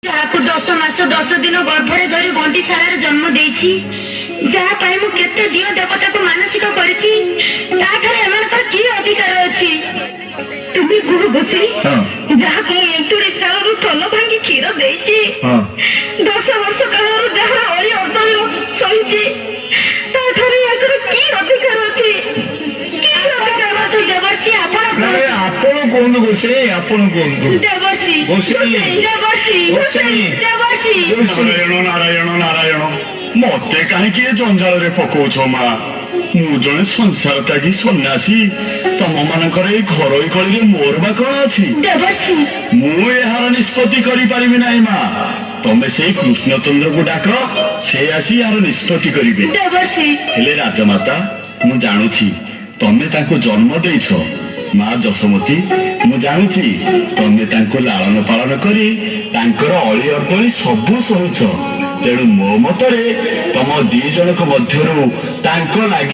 ଯାହାକୁ 10 ମାସ 10 ଦିନ ଗର୍ଭରେ ଧରି ବନ୍ଦିଶାଳାରେ ଜନ୍ମ ଦେଇଛି, ଯାହା ପାଇଁ ମୁଁ କେତେ ଦିଅ ଦେବତାକୁ ମାନସିକ କରିଛି, ତାଠାରୁ ଏମାନଙ୍କର କି ଅଧିକାର ଅଛି? ତୁମେ କୁହ ବସି, ଯାହାକୁ ମୁଁ ଏନ୍ତୁଡ଼ି ଶାଳରୁ ତଲ ଭାଙ୍ଗି କ୍ଷୀର ଦେଇଛି, 10 ବର୍ଷ କାଳରୁ ଯାହା ଅଳି ଅର୍ଦ୍ଦଳି ସହିଛି, ତାଠାରୁ ୟାଙ୍କର କି ଅଧିକାର ଅଛି? କି ଅଧିକାର ଅଛି ଦେବର୍ଷି? ଆପଣ କୁହନ୍ତୁ ଗୋସାଇ, ଆପଣ କୁହନ୍ତୁ। ଦେବର୍ଷି, ଗୋସାଇ, ଦେବର୍ଷି, ଦେବର୍ଷି। ନାରାୟଣ ନାରାୟଣ ନାରାୟଣ, ମତେ କାହିଁକି ଏ ଜଞ୍ଜାଳରେ ପକଉଛ ମା? ମୁଁ ଜଣେ ସଂସାର ତ୍ୟାଗୀ ସନ୍ନ୍ୟାସୀ। ତମ ମାନଙ୍କର ଏଇ ଘରୋଇ କଳିରେ ମୋର ବା କଣ ଅଛି? ଦେବର୍ଷି, ମୁଁ ଏହାର ନିଷ୍ପତ୍ତି କରିପାରିବି ନାହିଁ ମା। ତମେ ସେଇ କୃଷ୍ଣଚନ୍ଦ୍ରକୁ ଡାକ, ସେ ଆସି ଏହାର ନିଷ୍ପତ୍ତି କରିବେ। ଦେବର୍ଷି, ହେଲେ ରାଜମାତା, ମୁଁ ଜାଣୁଛି ତମେ ତାଙ୍କୁ ଜନ୍ମ ଦେଇଛ। ମା ଯଶୋମତୀ, ମୁଁ ଜାଣୁଛି ତମେ ତାଙ୍କୁ ଲାଳନ ପାଳନ କରି ତାଙ୍କର ଅଳି ଅର୍ଦ୍ଦଳି ସବୁ ସହୁଛ। ତେଣୁ ମୋ ମତରେ ତମ 2 ଜଣଙ୍କ ମଧ୍ୟରୁ ତାଙ୍କ ଲାଗି